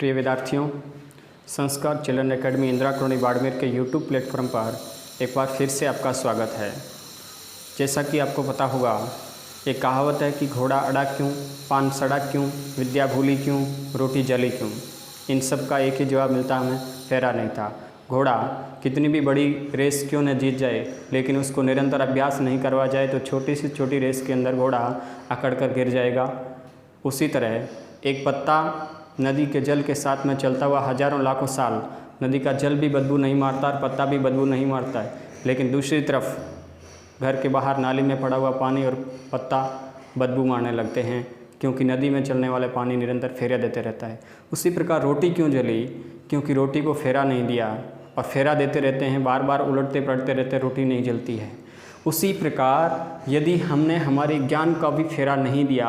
प्रिय विद्यार्थियों, संस्कार children academy Indira colony Barmer के यूट्यूब प्लेटफॉर्म पर एक बार फिर से आपका स्वागत है। जैसा कि आपको पता होगा, एक कहावत है कि घोड़ा अड़ा क्यों, पान सड़ा क्यों, विद्या भूली क्यों, रोटी जली क्यों। इन सब का एक ही जवाब मिलता हमें, फेरा नहीं था। घोड़ा कितनी भी बड़ी रेस क्यों न जीत जाए, लेकिन उसको निरंतर अभ्यास नहीं करवा जाए तो छोटी से छोटी रेस के अंदर घोड़ा अकड़ कर गिर जाएगा। उसी तरह एक पत्ता नदी के जल के साथ में चलता हुआ हजारों लाखों साल, नदी का जल भी बदबू नहीं मारता और पत्ता भी बदबू नहीं मारता है, लेकिन दूसरी तरफ घर के बाहर नाली में पड़ा हुआ पानी और पत्ता बदबू मारने लगते हैं, क्योंकि नदी में चलने वाले पानी निरंतर फेरा देते रहता है। उसी प्रकार रोटी क्यों जली, क्योंकि रोटी को फेरा नहीं दिया, और फेरा देते रहते हैं, बार बार उलटते पलटते रहते, रोटी नहीं जलती है। उसी प्रकार यदि हमने हमारे ज्ञान का भी फेरा नहीं दिया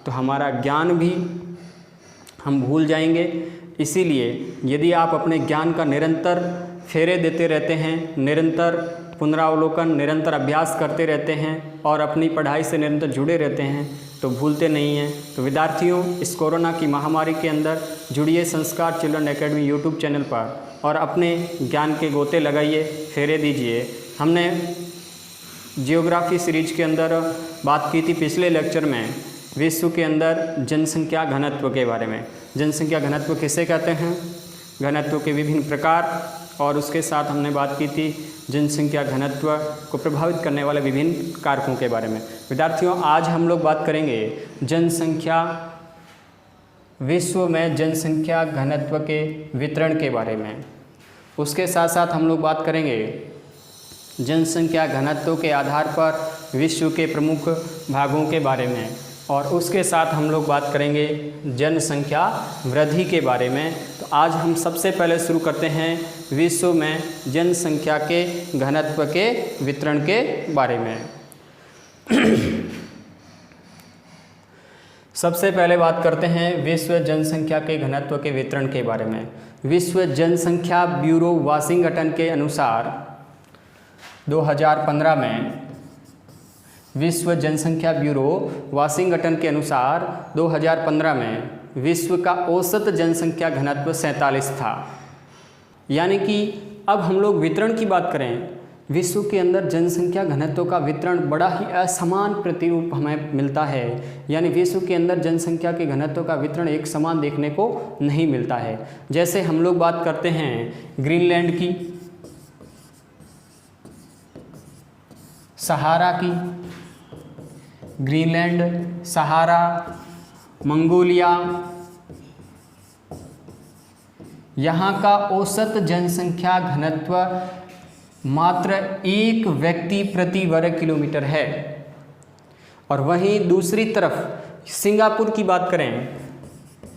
तो हमारा ज्ञान भी हम भूल जाएंगे। इसीलिए यदि आप अपने ज्ञान का निरंतर फेरे देते रहते हैं, निरंतर पुनरावलोकन, निरंतर अभ्यास करते रहते हैं और अपनी पढ़ाई से निरंतर जुड़े रहते हैं तो भूलते नहीं हैं। तो विद्यार्थियों, इस कोरोना की महामारी के अंदर जुड़िए संस्कार चिल्ड्रन एकेडमी यूट्यूब चैनल पर और अपने ज्ञान के गोते लगाइए, फेरे दीजिए। हमने जियोग्राफी सीरीज के अंदर बात की थी पिछले लेक्चर में विश्व के अंदर जनसंख्या घनत्व के बारे में। जनसंख्या घनत्व किसे कहते हैं, घनत्व के विभिन्न प्रकार, और उसके साथ हमने बात की थी जनसंख्या घनत्व को प्रभावित करने वाले विभिन्न कारकों के बारे में। विद्यार्थियों, आज हम लोग बात करेंगे जनसंख्या, विश्व में जनसंख्या घनत्व के वितरण के बारे में। उसके साथ साथ हम लोग बात करेंगे जनसंख्या घनत्व के आधार पर विश्व के प्रमुख भागों के बारे में, और उसके साथ हम लोग बात करेंगे जनसंख्या वृद्धि के बारे में। तो आज हम सबसे पहले शुरू करते हैं विश्व में जनसंख्या के घनत्व के वितरण के बारे में। सबसे पहले बात करते हैं विश्व जनसंख्या के घनत्व के वितरण के बारे में। विश्व जनसंख्या ब्यूरो वाशिंगटन के अनुसार 2015 में, विश्व जनसंख्या ब्यूरो वाशिंगटन के अनुसार 2015 में विश्व का औसत जनसंख्या घनत्व 47 था। यानी कि अब हम लोग वितरण की बात करें, विश्व के अंदर जनसंख्या घनत्व का वितरण बड़ा ही असमान प्रतिरूप हमें मिलता है। यानी विश्व के अंदर जनसंख्या के घनत्व का वितरण एक समान देखने को नहीं मिलता है। जैसे हम लोग बात करते हैं ग्रीनलैंड की, सहारा की, ग्रीनलैंड, सहारा, मंगोलिया, यहाँ का औसत जनसंख्या घनत्व मात्र 1 व्यक्ति प्रति वर्ग किलोमीटर है। और वहीं दूसरी तरफ सिंगापुर की बात करें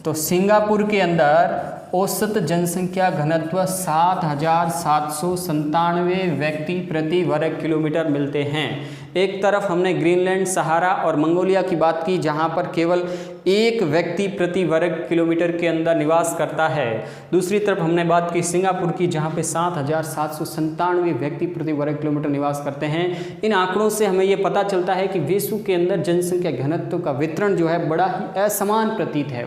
तो सिंगापुर के अंदर औसत जनसंख्या घनत्व 7,797 व्यक्ति प्रति वर्ग किलोमीटर मिलते हैं। एक तरफ हमने ग्रीनलैंड, सहारा और मंगोलिया की बात की, जहां पर केवल 1 व्यक्ति प्रति वर्ग किलोमीटर के अंदर निवास करता है। दूसरी तरफ हमने बात की सिंगापुर की, जहां पे 7,797 व्यक्ति प्रति वर्ग किलोमीटर निवास करते हैं। इन आंकड़ों से हमें ये पता चलता है कि विश्व के अंदर जनसंख्या घनत्व का वितरण जो है बड़ा ही असमान प्रतीत है,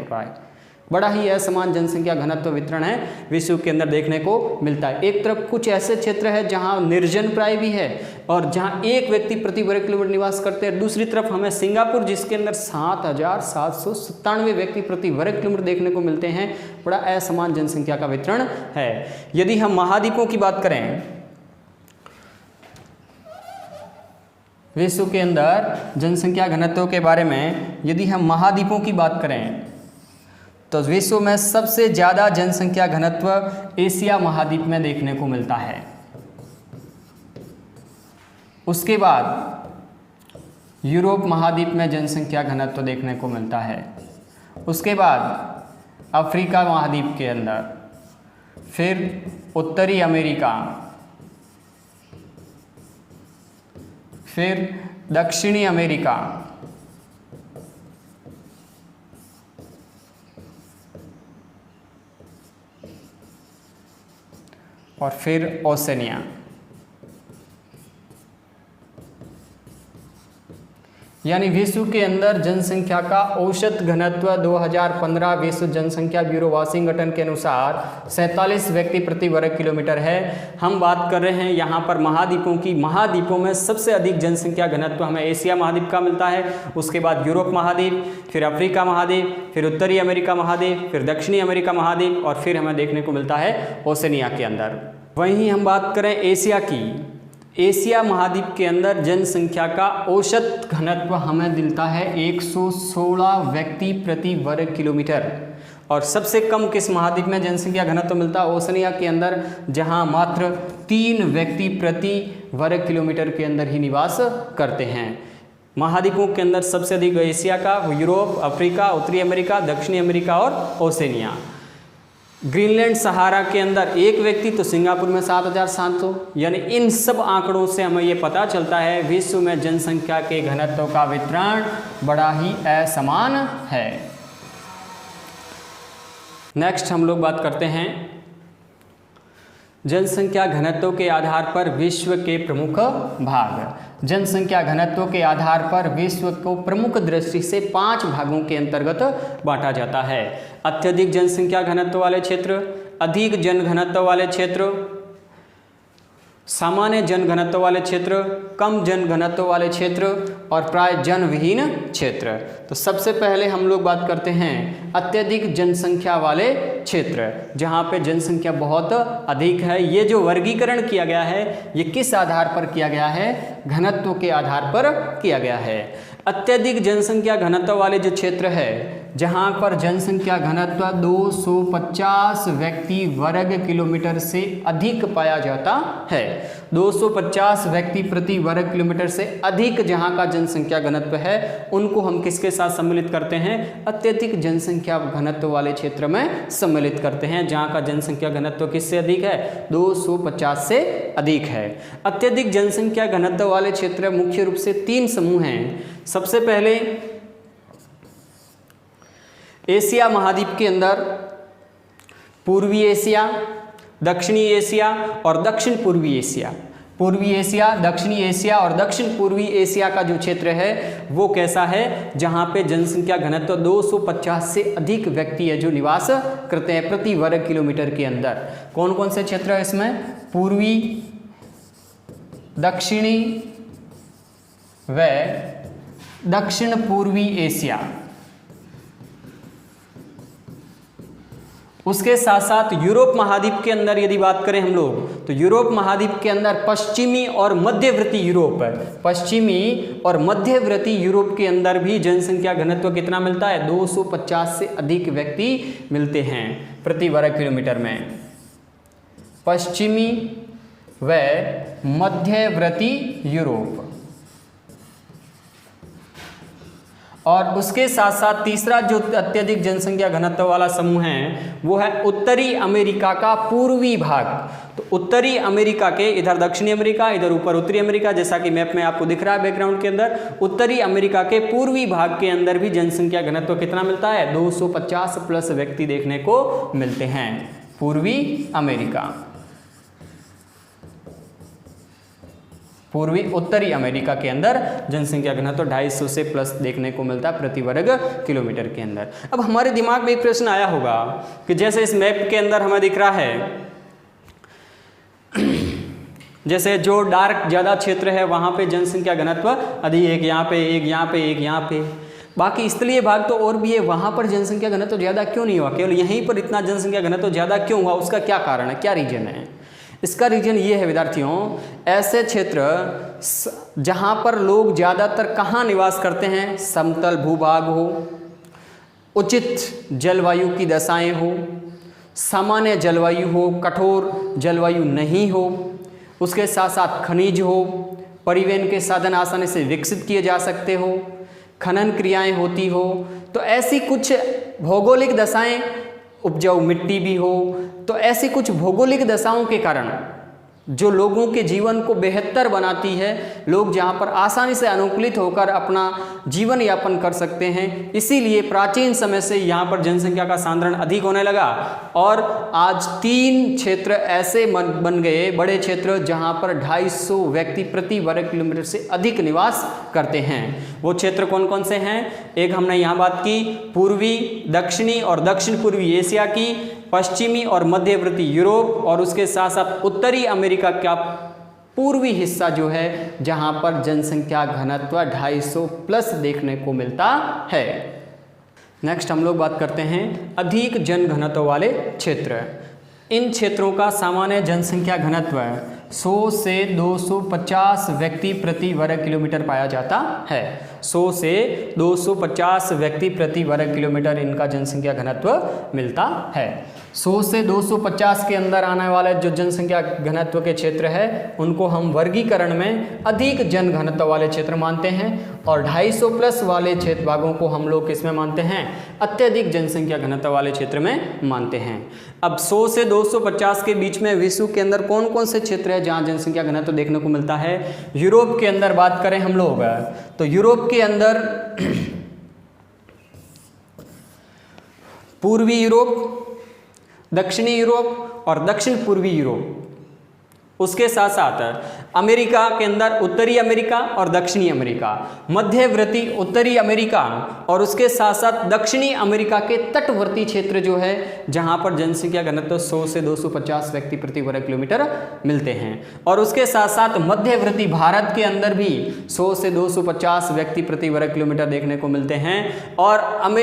बड़ा ही असमान जनसंख्या घनत्व वितरण है विश्व के अंदर देखने को मिलता है। एक तरफ कुछ ऐसे क्षेत्र है जहां निर्जन प्राय भी है और जहां 1 व्यक्ति प्रति वर्ग किलोमीटर निवास करते हैं। दूसरी तरफ हमें सिंगापुर, जिसके अंदर 7,797 व्यक्ति प्रति वर्ग किलोमीटर देखने को मिलते हैं। बड़ा असमान जनसंख्या का वितरण है। यदि हम महाद्वीपों की बात करें, विश्व के अंदर जनसंख्या घनत्व के बारे में यदि हम महाद्वीपों की बात करें तो विश्व में सबसे ज़्यादा जनसंख्या घनत्व एशिया महाद्वीप में देखने को मिलता है। उसके बाद यूरोप महाद्वीप में जनसंख्या घनत्व देखने को मिलता है। उसके बाद अफ्रीका महाद्वीप के अंदर, फिर उत्तरी अमेरिका, फिर दक्षिणी अमेरिका, और फिर ओसेनिया। यानी विश्व के अंदर जनसंख्या का औसत घनत्व 2015 विश्व जनसंख्या ब्यूरो वाशिंगटन के अनुसार 47 व्यक्ति प्रति वर्ग किलोमीटर है। हम बात कर रहे हैं यहाँ पर महाद्वीपों की। महाद्वीपों में सबसे अधिक जनसंख्या घनत्व हमें एशिया महाद्वीप का मिलता है, उसके बाद यूरोप महाद्वीप, फिर अफ्रीका महाद्वीप, फिर उत्तरी अमेरिका महाद्वीप, फिर दक्षिणी अमेरिका महाद्वीप और फिर हमें देखने को मिलता है ओशनिया के अंदर। वहीं हम बात करें एशिया की, एशिया महाद्वीप के अंदर जनसंख्या का औसत घनत्व हमें मिलता है 116 व्यक्ति प्रति वर्ग किलोमीटर। और सबसे कम किस महाद्वीप में जनसंख्या घनत्व मिलता है? ओशनिया के अंदर, जहां मात्र 3 व्यक्ति प्रति वर्ग किलोमीटर के अंदर ही निवास करते हैं। महाद्वीपों के अंदर सबसे अधिक एशिया का, यूरोप, अफ्रीका, उत्तरी अमेरिका, दक्षिणी अमेरिका और ओशनिया। ग्रीनलैंड सहारा के अंदर 1 व्यक्ति, तो सिंगापुर में 7,700। यानी इन सब आंकड़ों से हमें ये पता चलता है विश्व में जनसंख्या के घनत्व का वितरण बड़ा ही असमान है। नेक्स्ट हम लोग बात करते हैं जनसंख्या घनत्व के आधार पर विश्व के प्रमुख भाग। जनसंख्या घनत्व के आधार पर विश्व को प्रमुख दृष्टि से 5 भागों के अंतर्गत बांटा जाता है। अत्यधिक जनसंख्या घनत्व वाले क्षेत्र, अधिक जन घनत्व वाले क्षेत्र, सामान्य जन घनत्व वाले क्षेत्र, कम जन घनत्व वाले क्षेत्र और प्राय जन विहीन क्षेत्र। तो सबसे पहले हम लोग बात करते हैं अत्यधिक जनसंख्या वाले क्षेत्र, जहाँ पे जनसंख्या बहुत अधिक है। ये जो वर्गीकरण किया गया है ये किस आधार पर किया गया है? घनत्व के आधार पर किया गया है। अत्यधिक जनसंख्या घनत्व वाले जो क्षेत्र है, जहाँ पर जनसंख्या घनत्व 250 व्यक्ति वर्ग किलोमीटर से अधिक पाया जाता है। 250 व्यक्ति प्रति वर्ग किलोमीटर से अधिक जहाँ का जनसंख्या घनत्व है, उनको हम किसके साथ सम्मिलित करते हैं? अत्यधिक जनसंख्या घनत्व वाले क्षेत्र में सम्मिलित करते हैं, जहाँ का जनसंख्या घनत्व किससे अधिक है? 250 से अधिक है। अत्यधिक जनसंख्या घनत्व वाले क्षेत्र मुख्य रूप से 3 समूह हैं। सबसे पहले एशिया महाद्वीप के अंदर पूर्वी एशिया, दक्षिणी एशिया और दक्षिण पूर्वी एशिया। पूर्वी एशिया, दक्षिणी एशिया और दक्षिण पूर्वी एशिया का जो क्षेत्र है वो कैसा है? जहाँ पे जनसंख्या घनत्व 250 से अधिक व्यक्ति है जो निवास करते हैं प्रति वर्ग किलोमीटर के अंदर। कौन कौन से क्षेत्र है इसमें? पूर्वी, दक्षिणी व दक्षिण पूर्वी एशिया। उसके साथ साथ यूरोप महाद्वीप के अंदर यदि बात करें हम लोग, तो यूरोप महाद्वीप के अंदर पश्चिमी और मध्यवर्ती यूरोप, पश्चिमी और मध्यवर्ती यूरोप के अंदर भी जनसंख्या घनत्व कितना मिलता है? 250 से अधिक व्यक्ति मिलते हैं प्रति वर्ग किलोमीटर में। पश्चिमी व मध्यवर्ती यूरोप। और उसके साथ साथ तीसरा जो अत्यधिक जनसंख्या घनत्व वाला समूह है वो है उत्तरी अमेरिका का पूर्वी भाग। तो उत्तरी अमेरिका के, इधर दक्षिणी अमेरिका, इधर ऊपर उत्तरी अमेरिका, जैसा कि मैप में आपको दिख रहा है बैकग्राउंड के अंदर। उत्तरी अमेरिका के पूर्वी भाग के अंदर भी जनसंख्या घनत्व कितना मिलता है? 250 प्लस व्यक्ति देखने को मिलते हैं। पूर्वी अमेरिका, पूर्वी उत्तरी अमेरिका के अंदर जनसंख्या घनत्व 250 से प्लस देखने को मिलता है प्रति वर्ग किलोमीटर के अंदर। अब हमारे दिमाग में एक प्रश्न आया होगा कि जैसे इस मैप के अंदर हमें दिख रहा है, जैसे जो डार्क ज़्यादा क्षेत्र है वहाँ पे जनसंख्या घनत्व अधिक, एक यहाँ पे, एक यहाँ पे, एक यहाँ पे, बाकी स्थलीय भाग तो और भी है, वहाँ पर जनसंख्या घनत्व ज़्यादा क्यों नहीं हुआ? केवल यहीं पर इतना जनसंख्या घनत्व ज़्यादा क्यों हुआ? उसका क्या कारण है, क्या रीजन है? इसका रीजन ये है विद्यार्थियों, ऐसे क्षेत्र जहाँ पर लोग ज़्यादातर कहाँ निवास करते हैं? समतल भूभाग हो, उचित जलवायु की दशाएं हो, सामान्य जलवायु हो, कठोर जलवायु नहीं हो, उसके साथ साथ खनिज हो, परिवहन के साधन आसानी से विकसित किए जा सकते हो, खनन क्रियाएं होती हो। तो ऐसी कुछ भौगोलिक दशाएं, उपजाऊ मिट्टी भी हो, तो ऐसी कुछ भौगोलिक दशाओं के कारण जो लोगों के जीवन को बेहतर बनाती है, लोग जहाँ पर आसानी से अनुकूलित होकर अपना जीवन यापन कर सकते हैं, इसीलिए प्राचीन समय से यहाँ पर जनसंख्या का सांद्रण अधिक होने लगा। और आज 3 क्षेत्र ऐसे बन गए, बड़े क्षेत्र, जहाँ पर 250 व्यक्ति प्रति वर्ग किलोमीटर से अधिक निवास करते हैं। वो क्षेत्र कौन कौन से हैं? एक हमने यहाँ बात की पूर्वी, दक्षिणी और दक्षिण पूर्वी एशिया की, पश्चिमी और मध्यवर्ती यूरोप, और उसके साथ साथ उत्तरी अमेरिका का पूर्वी हिस्सा जो है जहाँ पर जनसंख्या घनत्व 250 प्लस देखने को मिलता है। नेक्स्ट हम लोग बात करते हैं अधिक जनघनत्व वाले क्षेत्र। इन क्षेत्रों का सामान्य जनसंख्या घनत्व 100 से 250 व्यक्ति प्रति वर्ग किलोमीटर पाया जाता है। 100 से 250 व्यक्ति प्रति वर्ग किलोमीटर इनका जनसंख्या घनत्व मिलता है। 100 से 250 के अंदर आने वाले जो जनसंख्या घनत्व के क्षेत्र है उनको हम वर्गीकरण में अधिक जन घनत्व वाले क्षेत्र मानते हैं, और 250 प्लस वाले क्षेत्र भागों को हम लोग किसमें मानते हैं? अत्यधिक जनसंख्या घनत्व वाले क्षेत्र में मानते हैं। अब 100 से 250 के बीच में विश्व के अंदर कौन कौन से क्षेत्र है जहाँ जनसंख्या घनत्व देखने को मिलता है? यूरोप के अंदर बात करें हम लोग तो यूरोप के अंदर पूर्वी यूरोप, दक्षिणी यूरोप और दक्षिण पूर्वी यूरोप, उसके साथ साथ अमेरिका के अंदर उत्तरी अमेरिका और दक्षिणी अमेरिका, मध्यवर्ती उत्तरी अमेरिका और उसके साथ साथ दक्षिणी अमेरिका के तटवर्ती क्षेत्र जो है जहां पर जनसंख्या घनत्व 100 से 250 व्यक्ति प्रति वर्ग किलोमीटर मिलते हैं, और उसके साथ साथ मध्यवर्ती भारत के अंदर भी 100 से 250 व्यक्ति प्रति वर्ग किलोमीटर देखने को मिलते हैं। और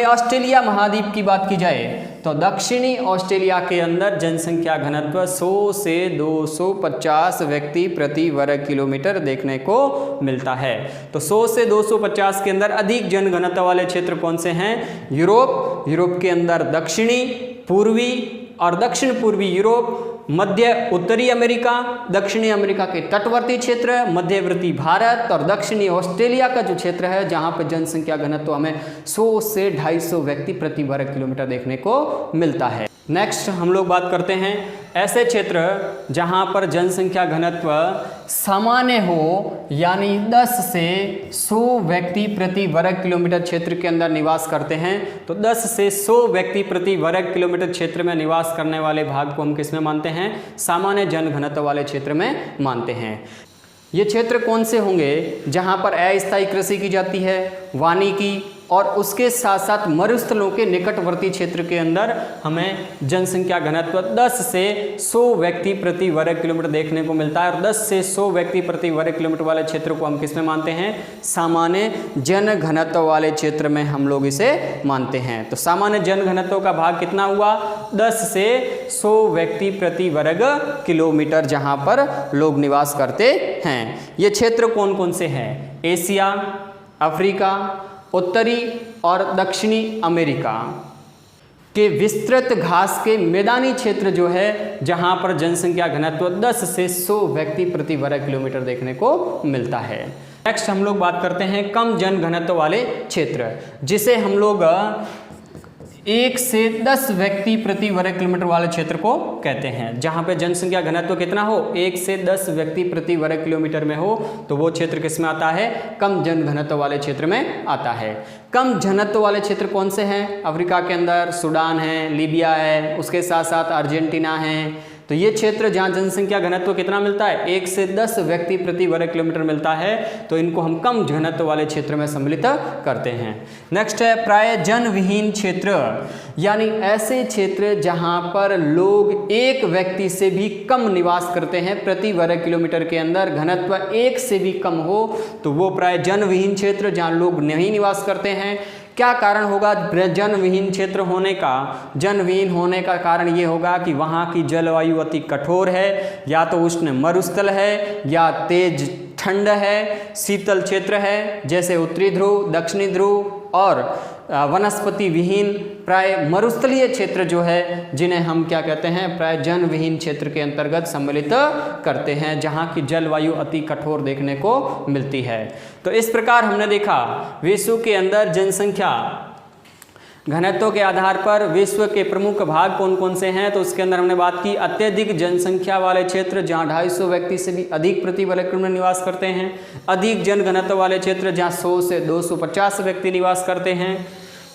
ऑस्ट्रेलिया महाद्वीप की बात की जाए तो दक्षिणी ऑस्ट्रेलिया के अंदर जनसंख्या घनत्व 100 से 250 व्यक्ति प्रति वर्ग किलोमीटर देखने को मिलता है। तो 100 से 250 के अंदर अधिक जन घनत्व वाले क्षेत्र कौन से हैं? यूरोप, यूरोप के अंदर दक्षिणी, पूर्वी और दक्षिण पूर्वी यूरोप, मध्य उत्तरी अमेरिका, दक्षिणी अमेरिका के तटवर्ती क्षेत्र, मध्यवर्ती भारत और दक्षिणी ऑस्ट्रेलिया का जो क्षेत्र है जहां पर जनसंख्या घनत्व हमें 100 से 250 व्यक्ति प्रति वर्ग किलोमीटर देखने को मिलता है। नेक्स्ट हम लोग बात करते हैं ऐसे क्षेत्र जहां पर जनसंख्या घनत्व सामान्य हो, यानी 10 से 100 व्यक्ति प्रति वर्ग किलोमीटर क्षेत्र के अंदर निवास करते हैं। तो 10 से 100 व्यक्ति प्रति वर्ग किलोमीटर क्षेत्र में निवास करने वाले भाग को हम किस में मानते हैं? सामान्य जन घनत्व वाले क्षेत्र में मानते हैं। ये क्षेत्र कौन से होंगे? जहां पर अस्थायी कृषि की जाती है, वानिकी और उसके साथ साथ मरुस्थलों के निकटवर्ती क्षेत्र के अंदर हमें जनसंख्या घनत्व 10 से 100 व्यक्ति प्रति वर्ग किलोमीटर देखने को मिलता है। और 10 से 100 व्यक्ति प्रति वर्ग किलोमीटर वाले क्षेत्र को हम किस में मानते हैं? सामान्य जन घनत्व वाले क्षेत्र में हम लोग इसे मानते हैं। तो सामान्य जन घनत्व का भाग कितना हुआ? 10 से 100 व्यक्ति प्रति वर्ग किलोमीटर जहां पर लोग निवास करते हैं। ये क्षेत्र कौन कौन से हैं? एशिया, अफ्रीका, उत्तरी और दक्षिणी अमेरिका के विस्तृत घास के मैदानी क्षेत्र जो है जहां पर जनसंख्या घनत्व 10 से 100 व्यक्ति प्रति वर्ग किलोमीटर देखने को मिलता है। नेक्स्ट हम लोग बात करते हैं कम जन घनत्व वाले क्षेत्र, जिसे हम लोग 1 से 10 व्यक्ति प्रति वर्ग किलोमीटर वाले क्षेत्र को कहते हैं। जहां पे जनसंख्या घनत्व कितना हो? 1 से 10 व्यक्ति प्रति वर्ग किलोमीटर में हो तो वो क्षेत्र किस में आता है? कम जन घनत्व वाले क्षेत्र में आता है। कम घनत्व वाले क्षेत्र कौन से हैं? अफ्रीका के अंदर सूडान है, लीबिया है, उसके साथ साथ अर्जेंटीना है। तो ये क्षेत्र जहाँ जनसंख्या घनत्व कितना मिलता है? 1 से 10 व्यक्ति प्रति वर्ग किलोमीटर मिलता है, तो इनको हम कम घनत्व वाले क्षेत्र में सम्मिलित करते हैं। नेक्स्ट है प्राय जन विहीन क्षेत्र, यानी ऐसे क्षेत्र जहाँ पर लोग एक व्यक्ति से भी कम निवास करते हैं प्रति वर्ग किलोमीटर के अंदर, घनत्व 1 से भी कम हो तो वो प्राय जन विहीन क्षेत्र जहाँ लोग नहीं निवास करते हैं। क्या कारण होगा जन विहीन क्षेत्र होने का? जन विहीन होने का कारण ये होगा कि वहाँ की जलवायु अति कठोर है, या तो उष्ण मरुस्थल है, या तेज ठंड है, शीतल क्षेत्र है जैसे उत्तरी ध्रुव, दक्षिणी ध्रुव, और वनस्पति विहीन प्राय मरुस्थलीय क्षेत्र जो है जिन्हें हम क्या कहते हैं? प्राय जन विहीन क्षेत्र के अंतर्गत सम्मिलित करते हैं, जहाँ की जलवायु अति कठोर देखने को मिलती है। तो इस प्रकार हमने देखा विश्व के अंदर जनसंख्या घनत्व के आधार पर विश्व के प्रमुख भाग कौन कौन से हैं। तो उसके अंदर हमने बात की अत्यधिक जनसंख्या वाले क्षेत्र जहां 250 व्यक्ति से भी अधिक प्रति वर्ग किलोमीटर निवास करते हैं, अधिक जन घनत्व वाले क्षेत्र जहां 100 से 250 व्यक्ति निवास करते हैं।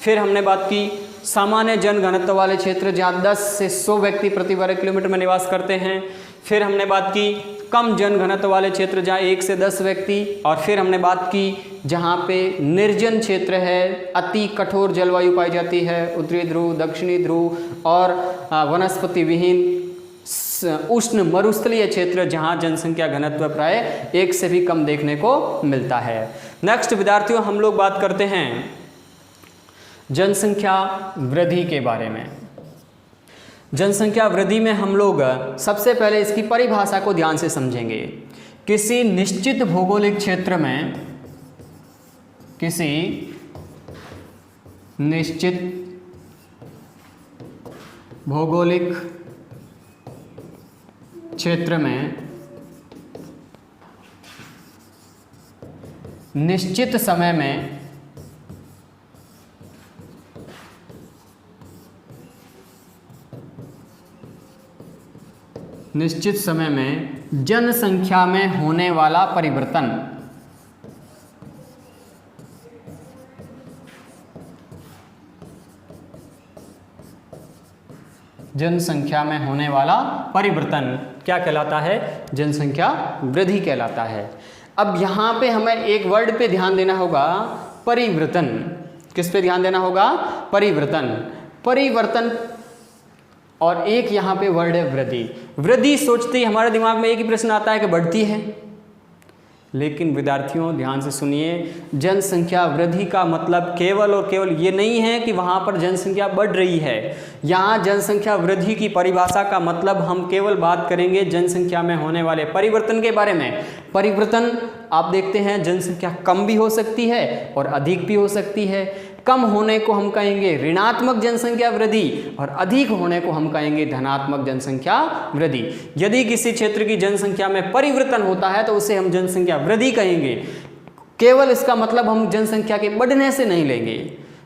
फिर हमने बात की सामान्य जन घनत्व वाले क्षेत्र जहां 10 से 100 व्यक्ति प्रति वर्ग किलोमीटर में निवास करते हैं। फिर हमने बात की कम जनघनत्व वाले क्षेत्र जहाँ 1 से 10 व्यक्ति, और फिर हमने बात की जहाँ पे निर्जन क्षेत्र है, अति कठोर जलवायु पाई जाती है, उत्तरी ध्रुव, दक्षिणी ध्रुव, और वनस्पति विहीन उष्ण मरुस्थलीय क्षेत्र जहाँ जनसंख्या घनत्व प्राय 1 से भी कम देखने को मिलता है। नेक्स्ट विद्यार्थियों, हम लोग बात करते हैं जनसंख्या वृद्धि के बारे में। जनसंख्या वृद्धि में हम लोग सबसे पहले इसकी परिभाषा को ध्यान से समझेंगे। किसी निश्चित भौगोलिक क्षेत्र में, किसी निश्चित भौगोलिक क्षेत्र में निश्चित समय में जनसंख्या में होने वाला परिवर्तन, जनसंख्या में होने वाला परिवर्तन क्या कहलाता है? जनसंख्या वृद्धि कहलाता है। अब यहाँ पे हमें एक वर्ड पे ध्यान देना होगा, परिवर्तन। किस पे ध्यान देना होगा? परिवर्तन। परिवर्तन, और एक यहाँ पे वर्ड है वृद्धि। वृद्धि सोचते ही हमारे दिमाग में एक ही प्रश्न आता है कि बढ़ती है, लेकिन विद्यार्थियों ध्यान से सुनिए, जनसंख्या वृद्धि का मतलब केवल और केवल ये नहीं है कि वहाँ पर जनसंख्या बढ़ रही है। यहाँ जनसंख्या वृद्धि की परिभाषा का मतलब हम केवल बात करेंगे जनसंख्या में होने वाले परिवर्तन के बारे में। परिवर्तन आप देखते हैं जनसंख्या कम भी हो सकती है और अधिक भी हो सकती है। कम होने को हम कहेंगे ऋणात्मक जनसंख्या वृद्धि, और अधिक होने को हम कहेंगे धनात्मक जनसंख्या वृद्धि। यदि किसी क्षेत्र की जनसंख्या में परिवर्तन होता है तो उसे हम जनसंख्या वृद्धि कहेंगे। केवल इसका मतलब हम जनसंख्या के बढ़ने से नहीं लेंगे।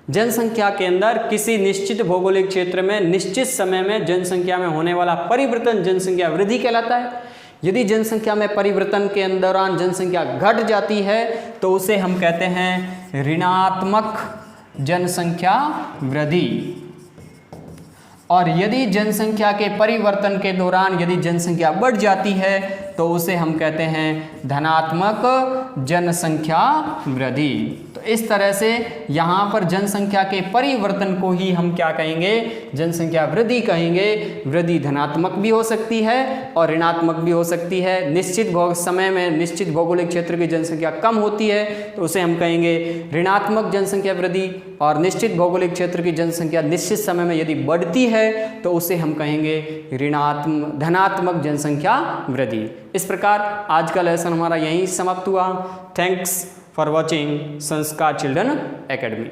जनसंख्या के अंदर किसी निश्चित भौगोलिक क्षेत्र में निश्चित समय में जनसंख्या में होने वाला परिवर्तन जनसंख्या वृद्धि कहलाता है। यदि जनसंख्या में परिवर्तन के दौरान जनसंख्या घट जाती है तो उसे हम कहते हैं ऋणात्मक जनसंख्या वृद्धि। और यदि जनसंख्या के परिवर्तन के दौरान यदि जनसंख्या बढ़ जाती है तो उसे हम कहते हैं धनात्मक जनसंख्या वृद्धि। तो इस तरह से यहाँ पर जनसंख्या के परिवर्तन को ही हम क्या कहेंगे? जनसंख्या वृद्धि कहेंगे। वृद्धि धनात्मक भी हो सकती है और ऋणात्मक भी हो सकती है। निश्चित समय में निश्चित भौगोलिक क्षेत्र की जनसंख्या कम होती है तो उसे हम कहेंगे ऋणात्मक जनसंख्या वृद्धि, और निश्चित भौगोलिक क्षेत्र की जनसंख्या निश्चित समय में यदि बढ़ती है तो उसे हम कहेंगे धनात्मक जनसंख्या वृद्धि। इस प्रकार आज का लेसन हमारा यहीं समाप्त हुआ। थैंक्स फॉर वॉचिंग संस्कार चिल्ड्रन एकेडमी।